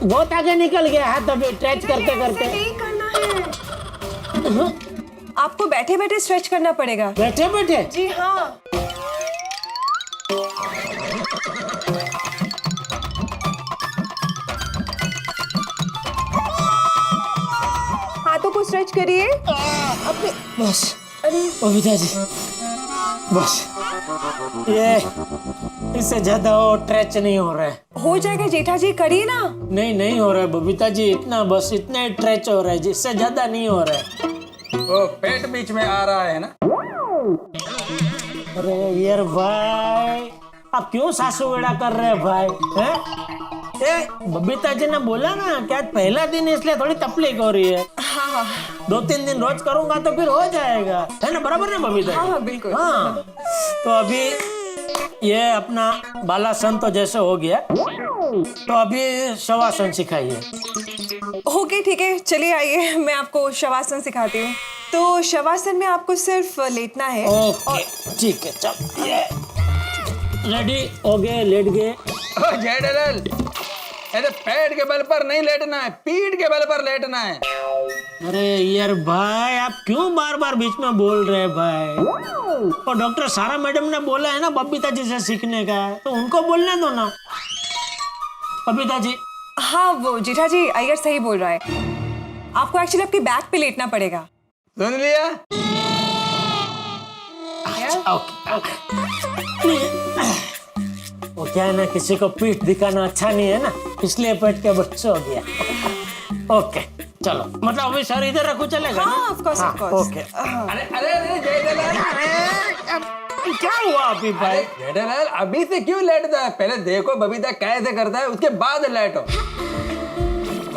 बहुत आगे निकल गया हाथ अभी स्ट्रेच करते करते। नहीं करना है, आपको बैठे बैठे स्ट्रेच करना पड़ेगा। बैठे बैठे? जी हाँ। हाथों को स्ट्रेच करिए अपने। बस अरे बबीता जी, बस ये इससे ज्यादा और स्ट्रेच नहीं हो रहा है। हो जाएगा जेठा जी, करिए ना। नहीं हो रहा है बबीता जी, इतना बस इतना ही स्ट्रेच हो रहा है, जिससे ज्यादा नहीं हो रहा है। वो पेट बीच में आ रहा है ना। अरे यार भाई, आप क्यों सासू बेड़ा कर रहे हैं भाई? हैं? बबीता जी ने बोला ना क्या पहला दिन इसलिए थोड़ी तकलीफ हो रही है। हाँ 2-3 दिन रोज करूंगा तो फिर हो जाएगा, है ना? बराबर ना बबीता जी? हाँ बिल्कुल। हाँ, तो अभी ये अपना बालासन तो जैसे हो गया, तो अभी शवासन सिखाइए। ओके ठीक है, चलिए आइए मैं आपको शवासन सिखाती हूँ। तो शवासन में आपको सिर्फ लेटना है। ओके ठीक है, चल ये रेडी हो गए, लेट गए। ओ जेठालाल, ऐसे पेट के बल पर नहीं लेटना है, पीठ के बल पर लेटना है। अरे यार भाई, आप क्यों बार बार बीच में बोल रहे हैं भाई? और डॉक्टर सारा मैडम ने बोला है ना बबीता जी से सीखने का, तो उनको बोलने दो ना बबीता जी। हाँ वो जेठा जी अय्यर सही बोल रहा है, आपको एक्चुअली आपके बैक पे लेटना पड़ेगा। सुन लिया? वो क्या है ना, किसी को पीठ दिखाना अच्छा नहीं है ना, इसलिए पेट के बच्चे हो गया। ओके चलो, मतलब अभी सर इधर रखो, चलेगा? हाँ of course of course. Okay. अरे अरे अरे जेठालाल, क्या हुआ अभी भाई? जेठालाल अभी से क्यों लेटता है? पहले देखो बबीता कैसे करता है, उसके बाद लेटो।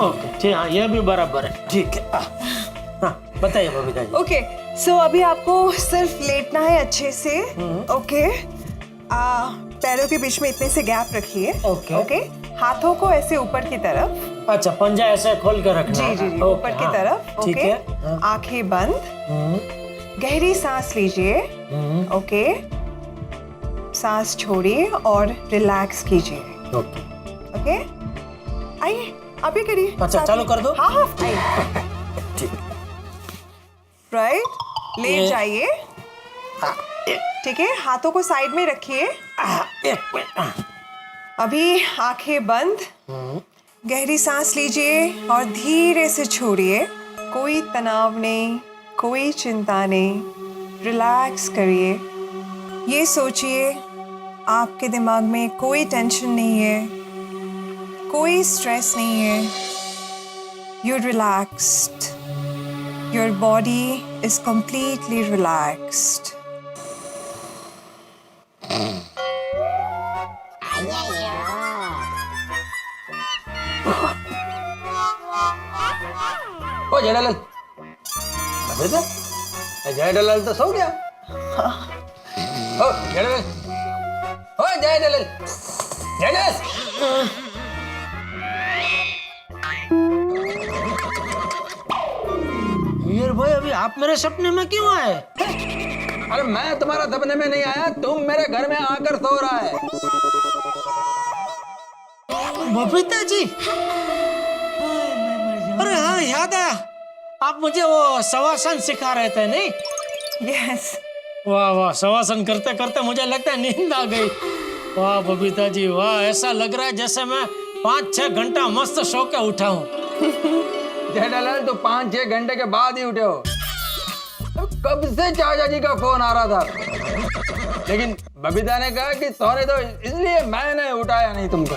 ओके ठीक, हाँ ये भी बराबर है, ठीक है। हाँ बताइए बबीता जी। ओके सो अभी आपको सिर्फ लेटना है अच्छे से। ओके पैरों के बीच में इतने से गैप रखिए। ओके। ओके हाथों को ऐसे ऊपर की तरफ। अच्छा, पंजा ऐसे खोल के रखना जी है। जी जी ओके, ऊपर की हाँ, तरफ। ठीक ओके है। हाँ। आंखें बंद, गहरी सांस लीजिए। ओके सांस छोड़िए और रिलैक्स कीजिए। ओके ओके आइए आप भी करिए। अच्छा, चालू कर दो। हाँ हाँ आइए। ठीक। राइट लेट ये- जाइए। ठीक है हाथों को साइड में रखिए। एक मिनट। अभी आंखें बंद, गहरी सांस लीजिए और धीरे से छोड़िए। कोई तनाव नहीं, कोई चिंता नहीं, रिलैक्स करिए। ये सोचिए आपके दिमाग में कोई टेंशन नहीं है, कोई स्ट्रेस नहीं है। You're relaxed. Your body is completely relaxed. ओ जेठालाल, बबीता, जेठालाल तो सो गया। ओ जेठालाल, ओ जेठालाल, जेठालाल। यार भाई, अभी आप मेरे सपने में क्यों आए? अरे मैं तुम्हारा सपने में नहीं आया, तुम मेरे घर में आकर सो रहा है। बबीता जी, अरे हाँ याद आया, आप मुझे वो शवासन सिखा रहे थे नहीं? Yes. वाह वाह, शवासन करते करते मुझे लगता है नींद आ गई। वाह बबीता जी वाह, ऐसा लग रहा है जैसे मैं 5-6 घंटा मस्त सो के उठा हूँ। जेठालाल तो 5-6 घंटे के बाद ही उठे हो। तो कब से चाचा जी का फोन आ रहा था, लेकिन बबीता ने कहा कि सोने दो, इसलिए मैंने उठाया नहीं तुमको।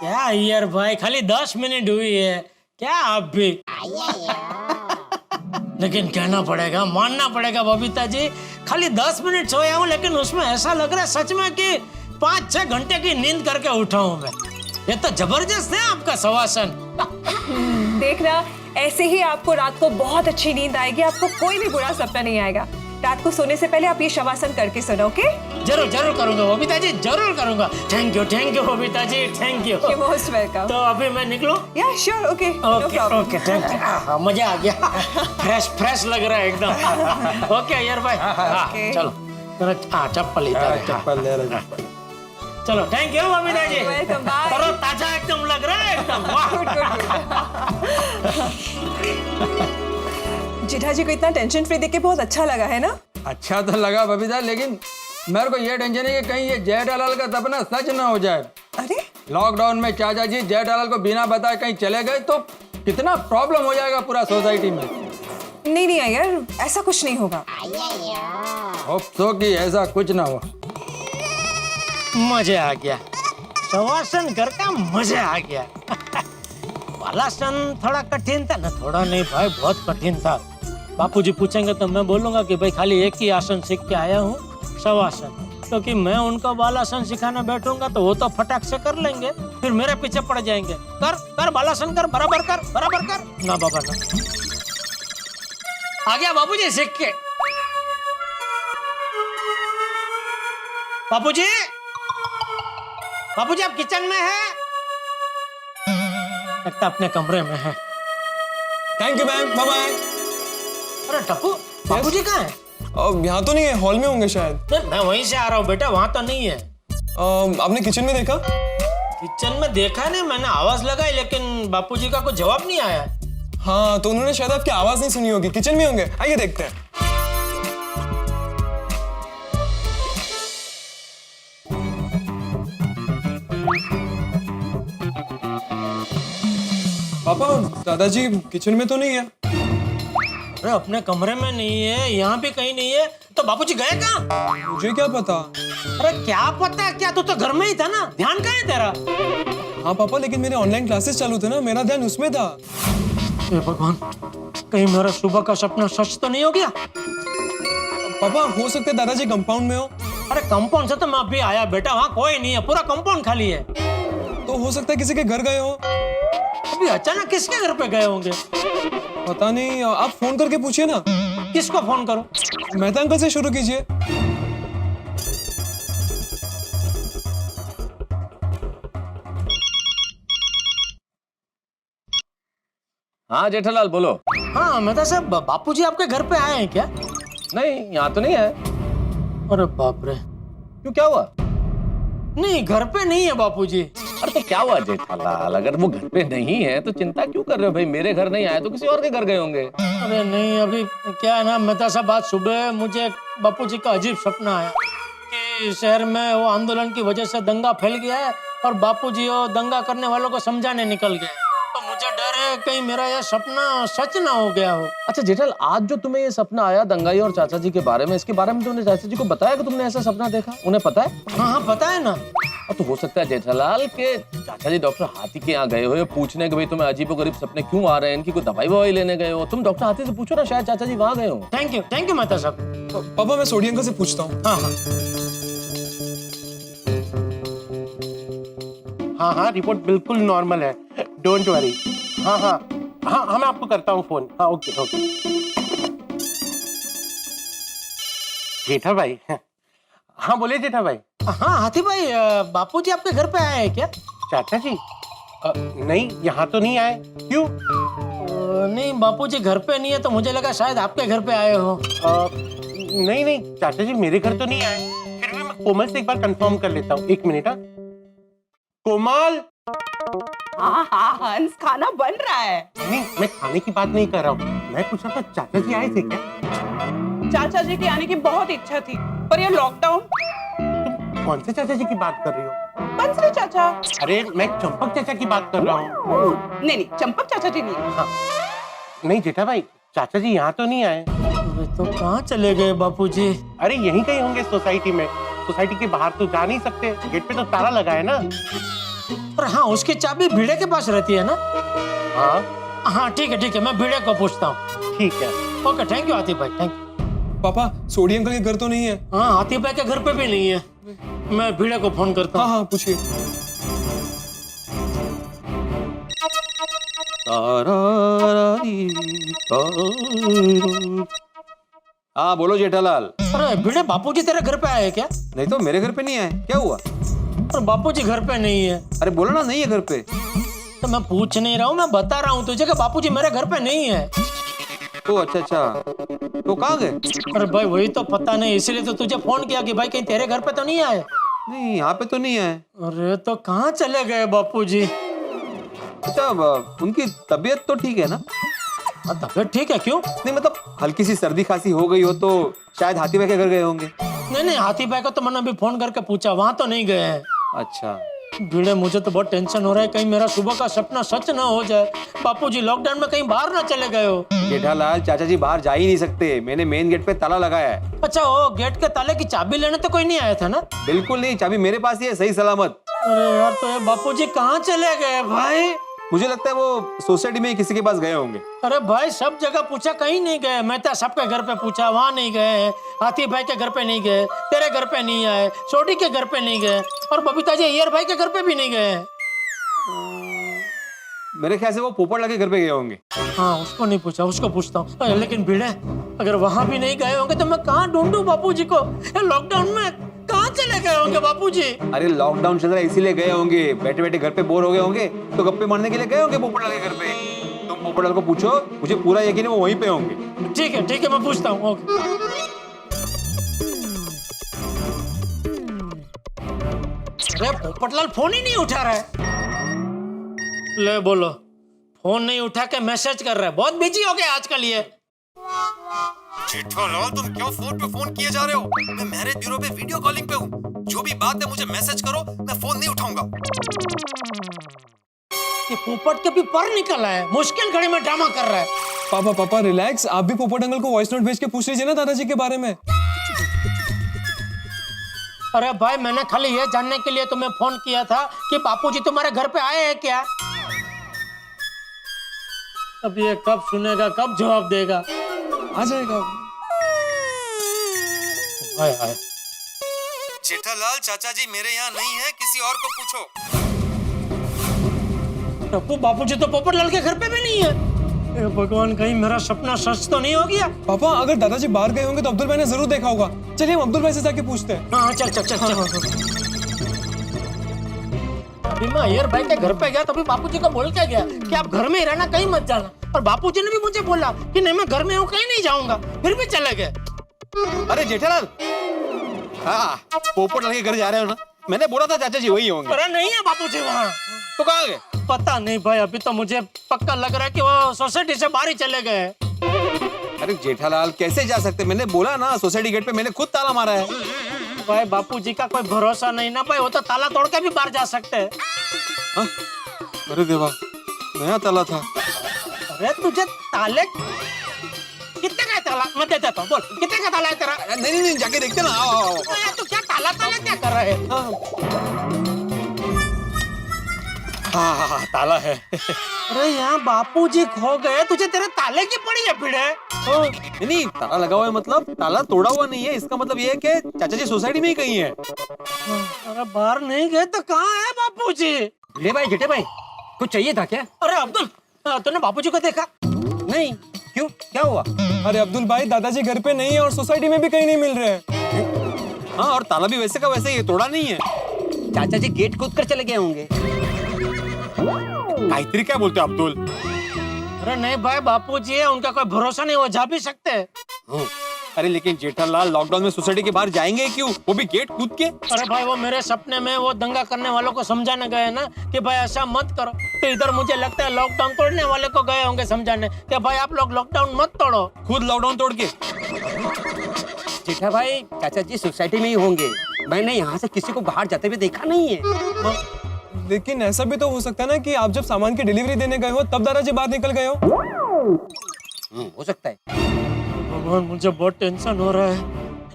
क्या यार भाई, खाली 10 मिनट हुई है क्या आप भी? लेकिन कहना पड़ेगा, मानना पड़ेगा बबीता जी, खाली 10 मिनट सोया हूँ, लेकिन उसमें ऐसा लग रहा है सच में कि 5-6 घंटे की नींद करके उठा हूँ मैं। ये तो जबरदस्त है आपका शवासन। देखना ऐसे ही आपको रात को बहुत अच्छी नींद आएगी, आपको कोई भी बुरा सपना नहीं आएगा। रात को सोने से पहले आप ये शवासन करके सोना। ओके जरूर जरूर करूंगा बबीता जी, जरूर करूंगा। Thank you Babita ji, thank you. You most welcome. तो अभी मैं निकलूं? या sure okay okay okay thank you. मजा आ गया, फ्रेश लग रहा है एकदम। ओके यार भाई, हाँ, चलो चप्पल इधर। चप्पल ले रहे। चलो thank you Babita ji. Welcome bye. करो ताजा एकदम लग रहा है एकदम वाह। गुड जेठा जी को इतना टेंशन फ्री देख के बहुत अच्छा लगा है ना। अच्छा तो लगा बबीता, लेकिन मेरे को ये टेंशन है कि कहीं ये जेठालाल का सपना सच ना हो जाए। अरे लॉकडाउन में चाचा जी जेठालाल को बिना बताए कहीं चले गए तो कितना प्रॉब्लम हो जाएगा पूरा सोसाइटी में। नहीं नहीं यार, ऐसा कुछ नहीं होगा। होप सो कि ऐसा कुछ ना हो। मजा आ गया, शवासन कर का मजा आ गया। बालासन थोड़ा कठिन था ना? थोड़ा नहीं भाई, बहुत कठिन था। बापूजी पूछेंगे तो मैं बोलूंगा कि भाई खाली एक ही आसन सीख के आया हूँ, शवासन। क्योंकि मैं उनको बालासन सिखाने बैठूंगा तो वो तो फटाक से कर लेंगे, फिर मेरे पीछे पड़ जाएंगे। कर कर बालासन कर, बराबर कर, बराबर कर। ना बाबा ना। आ गया बापूजी सीख के। बापूजी, बापूजी आप किचन में हैं? लगता अपने कमरे में है। Thank you ma'am, bye bye. अरे टप्पू, बापूजी कहाँ है? यहाँ तो नहीं है, हॉल में होंगे शायद। नहीं, मैं वहीं से आ रहा हूँ बेटा, वहाँ तो नहीं है। आपने किचन में देखा? किचन में देखा नहीं, मैंने आवाज लगाई लेकिन बापूजी का कोई जवाब नहीं आया। हाँ तो उन्होंने शायद आपकी आवाज नहीं सुनी होगी। किचन में होंगे, आइए देखते हैं। पापा, दादाजी किचन में तो नहीं है। अरे अपने कमरे में नहीं है, यहाँ भी कहीं नहीं है, तो बापूजी गए कहाँ? मुझे क्या पता। अरे क्या पता क्या, तू तो घर में ही था ना, ध्यान कहाँ है तेरा? हाँ पापा, लेकिन मेरे ऑनलाइन क्लासेस चालू थे ना, मेरा ध्यान उसमें था। हे भगवान, कहीं मेरा सुबह का सपना सच तो नहीं हो गया? पापा हो सकता है दादाजी कंपाउंड में हो। अरे कंपाउंड से तो मैं अभी आया बेटा, वहाँ कोई नहीं है, पूरा कंपाउंड खाली है। तो हो सकता है किसी के घर गए हो। अभी अचानक किसके घर पे गए होंगे? पता नहीं, आप फोन करके पूछिए ना। किसको फोन करूं? मेहता अंकल से शुरू कीजिए। हाँ जेठालाल बोलो। हाँ मेहता साहब, बापूजी आपके घर पे आए हैं क्या? नहीं, यहाँ तो नहीं है। अरे बाप रे, क्यों, क्या हुआ? नहीं घर पे नहीं है बापूजी। अरे तो क्या हुआ जेठालाल, अगर वो घर पे नहीं है तो चिंता क्यों कर रहे हो भाई? मेरे घर नहीं आए तो किसी और के घर गए होंगे। अरे नहीं, अभी क्या है ना मेहता साहब, आज सुबह मुझे बापूजी का अजीब सपना आया कि शहर में वो आंदोलन की वजह से दंगा फैल गया है और बापूजी वो दंगा करने वालों को समझाने निकल गए। तो मुझे डर है कहीं मेरा यह सपना सच ना हो गया हो। अच्छा जेठालाल, आज जो तुम्हें ये सपना आया दंगाई और चाचा जी के बारे में, इसके बारे में तुमने चाचा जी को बताया कि तुमने ऐसा सपना देखा? उन्हें पता है? हाँ हाँ पता है ना। तो हो सकता है जेठालाल के चाचा जी डॉक्टर हाथी के यहाँ गए हो पूछने के भाई तुम्हें अजीबोगरीब सपने क्यों आ रहे हैं, इनकी कोई दवाई ववाई लेने गए हो। तुम डॉक्टर हाथी से पूछो ना, शायद चाचा जी वहाँ गए हो। थैंक यू मेहता साहब। पापा मैं सोडी अंकल से पूछता हूँ। हाँ हाँ हाँ हाँ, रिपोर्ट बिल्कुल नॉर्मल है, डोंट वरी। हाँ हाँ हाँ हाँ, मैं आपको करता हूँ फोन। हाँ ओके ओके। जेठा भाई, हाँ बोलिए जेठा भाई। हाँ हाथी भाई, बापूजी आपके घर पे आए हैं क्या? चाचा जी नहीं, यहाँ तो नहीं आए। क्यों? नहीं बापूजी घर पे नहीं है तो मुझे लगा शायद आपके घर पे आए हो। नहीं नहीं चाचा जी मेरे घर तो नहीं आए, फिर भी मैं कोमल से एक बार कंफर्म कर लेता हूँ। एक मिनट। हाँ कोमल। हाँ हाँ हंस, खाना बन रहा है। नहीं मैं खाने की बात नहीं कर रहा हूँ, मैं पूछ रहा था चाचा जी आए थे क्या? चाचा जी के आने की बहुत इच्छा थी, पर ये लॉकडाउन। तुम कौन से चाचा जी की बात कर रही हो? बंसरी चाचा। अरे मैं चंपक चाचा की बात कर रहा हूँ। नहीं नहीं, चंपक चाचा जी नहीं है। हाँ। नहीं जेठा भाई, चाचा जी यहाँ तो नहीं आए। वे तो कहाँ चले गए बापूजी? अरे यहीं कहीं होंगे सोसाइटी में। सोसाइटी के बाहर तो जा नहीं सकते, गेट पे तो ताला लगा है ना। पर हाँ उसकी चाबी भिड़े के पास रहती है ना? हाँ हाँ ठीक है, मैं भिड़े को पूछता हूँ। ठीक है। ओके थैंक यू हाथी भाई, थैंक यू। पापा सोडी अंकल के घर तो नहीं है। हाँ हाथी भाई के घर पे भी नहीं है, मैं भिड़े को फोन करता हूँ। हाँ हाँ पूछिए। हाँ बोलो जेठालाल। अरे भिड़े, बापूजी तेरे घर पे आए हैं क्या? नहीं तो मेरे घर पे नहीं आए, क्या हुआ? पर बापूजी घर पे नहीं है। अरे बोलो ना, नहीं है घर पे। तो मैं पूछ नहीं रहा हूँ, मैं बता रहा हूँ तुझे कि बापूजी मेरे घर पे नहीं है। ओ अच्छा अच्छा, तो कहाँ गए? अरे भाई वही तो पता नहीं, इसीलिए तो तुझे फोन किया कि भाई कहीं तेरे घर पे तो नहीं आए। नहीं, यहाँ पे तो नहीं आए। अरे तो कहाँ चले गए बापूजी? अच्छा, उनकी तबीयत तो ठीक है ना? तबीयत ठीक है, क्यों? नहीं मतलब हल्की सी सर्दी खांसी हो गई हो तो शायद हाथी भाई के घर गए होंगे। नहीं, हाथी भाई को तो मैंने अभी फोन करके पूछा, वहां तो नहीं गए हैं। अच्छा, भिड़े, मुझे तो बहुत टेंशन हो रहा है, कहीं मेरा सुबह का सपना सच ना हो जाए। बापूजी लॉकडाउन में कहीं बाहर ना चले गए हो? जेठालाल, चाचा जी बाहर जा ही नहीं सकते, मैंने मेन गेट पे ताला लगाया है। अच्छा, वो गेट के ताले की चाबी लेने तो कोई नहीं आया था ना? बिल्कुल नहीं, चाबी मेरे पास ही है, सही सलामत। अरे यार, तो ये बापूजी कहाँ चले गए भाई? मुझे लगता है वो सोसाइटी में किसी के पास गए होंगे। अरे भाई, सब जगह पूछा, कहीं नहीं गए। मैं तो सबके घर पे पूछा, वहाँ नहीं गए। हाथी भाई के घर पे नहीं गए, तेरे घर पे नहीं आए, छोटी के घर पे नहीं गए, और बबीता जी अय्यर भाई के घर पे भी नहीं गए। मेरे ख्याल से वो पोपट लगे घर पे गए होंगे। हाँ, उसको नहीं पूछा, उसको पूछता हूँ। लेकिन भिड़े, अगर वहाँ भी नहीं गए होंगे तो मैं कहाँ ढूंढूं बापूजी को? लॉकडाउन में कहाँ चले गए होंगे बापूजी? अरे लॉकडाउन चल रहा है इसीलिए गए होंगे, बैठे बैठे घर पे बोर हो गए होंगे तो गप्पे मारने के लिए गए होंगे पोपटलाल के घर पे। तुम पोपटलाल को पूछो, मुझे पूरा यकीन है वो वहीं पे होंगे। ठीक है, मैं पूछता हूँ। ओके। अरे पोपटलाल फोन ही नहीं उठा रहा है। ले बोलो, फोन नहीं उठा के मैसेज कर रहा है, बहुत बिजी हो गया आजकल ये। जेठालाल, तुम क्यों फोन पे फोन किए जा रहे हो? मैं मैरिज ब्यूरो पे वीडियो कॉलिंग पे हूँ। जो भी बात है मुझे मैसेज करो, मैं फोन नहीं उठाऊंगा। ये पोपट के भी पर निकला है, मुश्किल घड़ी में ड्रामा कर रहा है। पापा रिलैक्स, आप भी पोपट अंकल को वॉइस नोट भेज के पूछ लीजिए ना दादाजी के बारे में। अरे भाई, मैंने खाली ये जानने के लिए तुम्हें फोन किया था कि बापूजी तुम्हारे घर पे आए हैं क्या। अब ये कब सुनेगा, कब जवाब देगा? आ जाएगा। हाय। जेठालाल, चाचा जी मेरे यहाँ नहीं है, किसी और को पूछो। टप्पू, बापूजी तो पोपटलाल के घर पे भी नहीं है। हे भगवान, कहीं मेरा सपना सच तो नहीं हो गया? पापा, अगर दादाजी बाहर गए होंगे तो अब्दुल भाई ने जरूर देखा होगा। चलिए हम अब्दुल भाई से जाके पूछते हैं। हाँ, चल। अभी मैं अय्यर भाई के घर पे गया तो बापूजी को बोल के गया कि आप घर में ही रहना, कहीं मत जाना। और बापूजी ने भी मुझे बोला कि नहीं, मैं घर में हूँ, कहीं नहीं जाऊंगा, फिर भी चले गए। अरे जेठालाल, हाँ, पोपटलाल के घर जा रहे हो ना? मैंने बोला था चाचा जी वही होंगे। अरे नहीं है बापूजी वहाँ। तो कहाँ गए? पता नहीं भाई, अभी तो मुझे पक्का लग रहा है कि वो सोसाइटी से बाहर ही चले गए। अरे जेठालाल, कैसे जा सकते? मैंने बोला ना, सोसाइटी गेट पे मैंने खुद ताला मारा है। भाई, बापूजी का कोई भरोसा नहीं ना भाई, वो तो ताला तोड़ के भी बाहर जा सकते हैं। हाँ? अरे देवा, नया ताला था। अरे तुझे ताले कितने का है ताला? मैं दे देता हूँ, बोल कितने का ताला है तेरा? नहीं, जाके देखते ना। आओ। अरे तू क्या ताला क्या कर रहा है? हाँ, ताला है। अरे यहाँ बापूजी खो गए, तुझे तेरे ताले की पड़ी है भिड़े। नहीं, ताला लगा हुआ है मतलब ताला तोड़ा हुआ नहीं है। इसका मतलब ये है कि चाचा जी सोसाइटी में ही कहीं है। अरे बाहर नहीं गए तो कहाँ है बापूजी? ले भाई, जेठे भाई, कुछ चाहिए था क्या? अरे अब्दुल, तूने बापूजी को देखा? नहीं, क्यों, क्या हुआ? अरे अब्दुल भाई, दादाजी घर पे नहीं है और सोसाइटी में भी कहीं नहीं मिल रहे हैं। हाँ, और ताला भी वैसे का वैसे ही तोड़ा नहीं है। चाचा जी गेट कूद कर चले गए होंगे। गायत्री, क्या बोलते हो अब्दुल? अरे नहीं भाई, बापूजी है, उनका कोई भरोसा नहीं, वो जा भी सकते हैं। अरे लेकिन जेठालाल, लॉकडाउन में सोसाइटी के बाहर जाएंगे क्यों? वो भी गेट कूद के? अरे भाई, वो मेरे सपने में वो दंगा करने वालों को समझाने गए ना कि भाई ऐसा मत करो, तो इधर मुझे लगता है लॉकडाउन तोड़ने वाले को गए होंगे समझाने कि भाई आप लोग लॉकडाउन मत तोड़ो। खुद लॉकडाउन तोड़ के? जेठा भाई, चाचा जी सोसाइटी में ही होंगे। मैंने यहाँ से किसी को बाहर जाते हुए देखा नहीं है। लेकिन ऐसा भी तो हो सकता है ना कि आप जब सामान की डिलीवरी देने गए हो तब दादाजी बाहर निकल गए हो। हो सकता है। भगवान, मुझे बहुत टेंशन हो रहा है।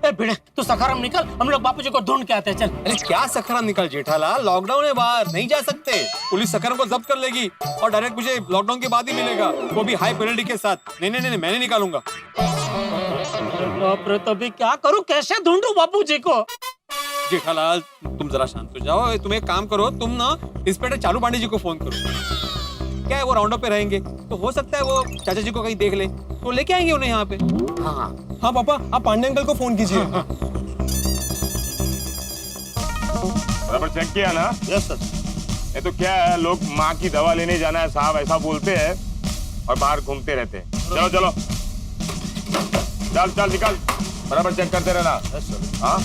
ए भिड़े, तू सखाराम निकल, हम लोग बापूजी को ढूंढ के आते हैं, चल। अरे क्या सखराम निकल जेठालाल, लॉकडाउन है, बाहर नहीं जा सकते। पुलिस सखराम को जब्त कर लेगी और डायरेक्ट मुझे लॉकडाउन के बाद ही मिलेगा, वो भी हाई पेनल्टी के साथ। नहीं, मैं नहीं निकालूंगा। बाप रे, तो अभी क्या करूं, कैसे ढूंढूं बापूजी को? जेठालाल, तुम जरा शांत हो जाओ। तुम एक काम करो, तुम ना इंस्पेक्टर चालू पांडे जी को फोन करो। क्या है, वो राउंड अप पे रहेंगे, तो हो सकता है वो चाचा जी को कहीं देख ले तो लेके आएंगे उन्हें यहाँ पे। हाँ पापा, आप पांडे अंकल को फोन कीजिए। बराबर चेक किया ना? Yes sir. ये तो क्या है, लोग माँ की दवा लेने जाना है साहब ऐसा बोलते हैं और बाहर घूमते रहते हैं। चलो चल निकल, बराबर चेक करते रहना। हाँ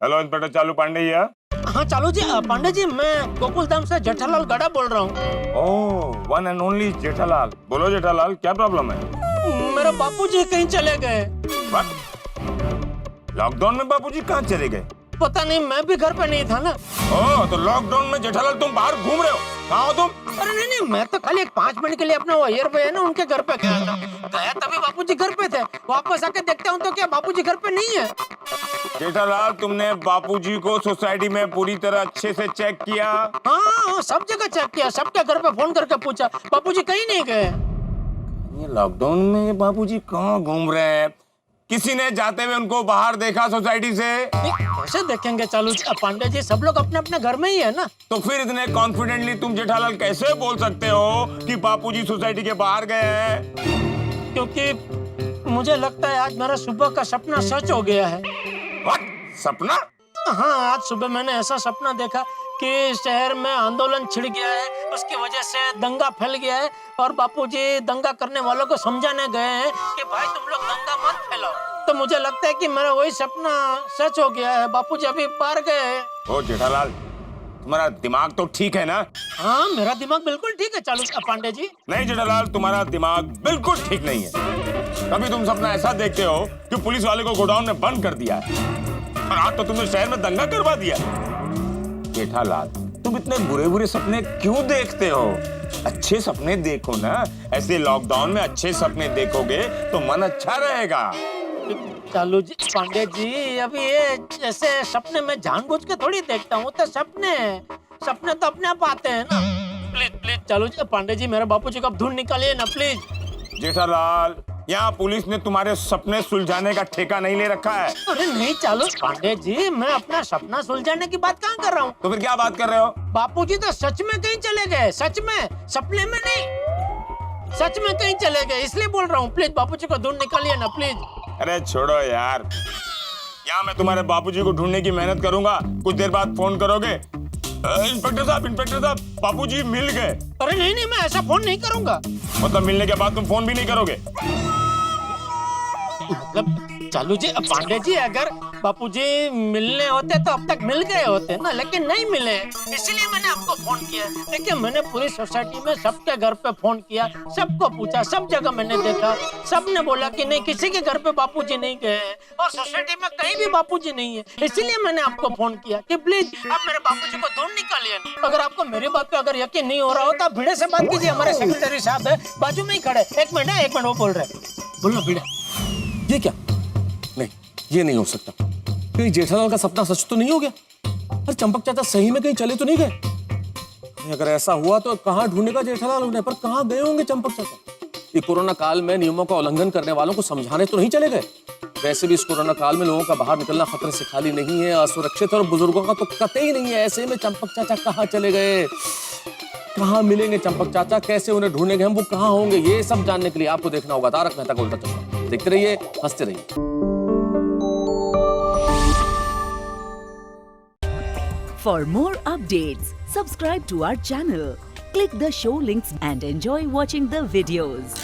हेलो इंस्पेक्टर चालू पांडे हियर। हाँ चालू जी, पांडे जी मैं गोकुल धाम से जेठालाल गड़ा बोल रहा हूँ। ओह, वन एंड ओनली जेठालाल। बोलो जेठालाल, क्या प्रॉब्लम है? मेरे बापूजी कहीं चले गए। व्हाट? लॉकडाउन में बापूजी कहाँ चले गए? पता नहीं, मैं भी घर पे नहीं था ना। ओह, तो लॉकडाउन में जेठालाल तुम बाहर घूम रहे हो? कहाँ हो तुम? अरे नहीं, मैं तो खाली 5 मिनट के लिए अपना वो ईयर है ना उनके घर पे गया था। गया तभी बापूजी घर पे थे। वापस आके देखता हूँ तो क्या बापूजी घर पे नहीं है। जेठालाल, तुमने बापूजी को सोसाइटी में पूरी तरह अच्छे से चेक किया? हाँ, सब जगह चेक किया, सबके घर पे फोन करके पूछा, बापूजी कहीं नहीं गए। ये लॉकडाउन में बापूजी कहाँ घूम रहे हैं? किसी ने जाते हुए उनको बाहर देखा सोसाइटी से? कैसे देखेंगे चालू पांडे जी, सब लोग अपने अपने घर में ही है ना। तो फिर इतने कॉन्फिडेंटली तुम जेठालाल कैसे बोल सकते हो कि बापूजी सोसाइटी के बाहर गए हैं? क्योंकि मुझे लगता है आज मेरा सुबह का सपना सच हो गया है। What? सपना? हाँ, आज सुबह मैंने ऐसा सपना देखा कि शहर में आंदोलन छिड़ गया है, उसकी वजह से दंगा फैल गया है और बापूजी दंगा करने वालों को समझाने गए हैं कि भाई तुम लोग दंगा मत फैलाओ। तो मुझे लगता है कि मेरा वही सपना सच हो गया है, बापूजी अभी बाहर गए हैं। ओ जेठालाल, तुम्हारा दिमाग तो ठीक है ना? हाँ, मेरा दिमाग बिल्कुल ठीक है चालू पांडे जी। नहीं जेठालाल, तुम्हारा दिमाग बिल्कुल ठीक नहीं है। कभी तुम सपना ऐसा देखते हो कि पुलिस वाले को गोडाउन में बंद कर दिया है और आज तो तुमने शहर में दंगा करवा दिया। जेठालाल, तुम इतने बुरे बुरे सपने क्यों देखते हो? अच्छे सपने देखो ना। ऐसे लॉकडाउन में अच्छे सपने देखोगे तो मन अच्छा रहेगा। चालू जी पांडे जी, अभी ये जैसे सपने में जानबूझ के थोड़ी देखता हूँ, तो सपने तो अपने आप आते हैं ना। प्लीज प्लीज चालू जी पांडे जी, मेरे बापूजी को अब ढूंढ निकालिए ना प्लीज। जेठालाल, यहाँ पुलिस ने तुम्हारे सपने सुलझाने का ठेका नहीं ले रखा है। अरे नहीं चालू पांडे जी, मैं अपना सपना सुलझाने की बात कहाँ कर रहा हूँ। तो फिर क्या बात कर रहे हो? बापूजी तो सच में कहीं चले गए, सच में, सपने में नहीं, सच में कहीं चले गए, इसलिए बोल रहा हूँ। प्लीज बापूजी को ढूंढ निकालिए ना प्लीज। अरे छोड़ो यार, यहाँ मैं तुम्हारे बापूजी को ढूंढने की मेहनत करूंगा, कुछ देर बाद फोन करोगे, इंस्पेक्टर साहब बापूजी मिल गए। अरे नहीं नहीं, मैं ऐसा फोन नहीं करूंगा। मतलब मिलने के बाद तुम फोन भी नहीं करोगे? मतलब चालू जी पांडे जी, अगर बापूजी मिलने होते तो अब तक मिल गए होते ना, लेकिन नहीं मिले, इसलिए मैंने आपको फोन किया। देखिए, मैंने पूरी सोसाइटी में सबके घर पे फोन किया, सबको पूछा, सब जगह मैंने देखा, सबने बोला कि नहीं, किसी के घर पे बापूजी नहीं गए और सोसाइटी में कहीं भी बापूजी नहीं है। इसीलिए मैंने आपको फोन किया कि प्लीज आप मेरे बापूजी को ढूंढ निकालिए। अगर आपको मेरी बात पे अगर यकीन नहीं हो रहा हो तो आप भिड़े से बात कीजिए, हमारे सेक्रेटरी साहब है बाजू में ही खड़े। एक मिनट वो बोल रहे, बोलो भिड़े। ये क्या? नहीं, ये नहीं हो सकता। कहीं जेठालाल का सपना सच तो नहीं हो गया? अरे चंपक चाचा सही में कहीं चले तो नहीं गए? अगर ऐसा हुआ तो कहाँ ढूंढेगा जेठालाल उन्हें? पर कहाँ गए होंगे चंपक चाचा? ये कोरोना काल में नियमों का उल्लंघन करने वालों को समझाने तो नहीं चले गए? वैसे भी इस कोरोना काल में लोगों का बाहर निकलना खतरे से खाली नहीं है, असुरक्षित, और बुजुर्गों का तो कतई नहीं है। ऐसे में चंपक चाचा कहाँ चले गए? कहाँ मिलेंगे चंपक चाचा? कैसे उन्हें ढूंढेंगे हम? वो कहाँ होंगे? ये सब जानने के लिए आपको देखना होगा तारक मेहता का उल्टा चश्मा। देखते रहिए, हंसते रहिए। For more updates, subscribe to our channel, click the show links and enjoy watching the videos.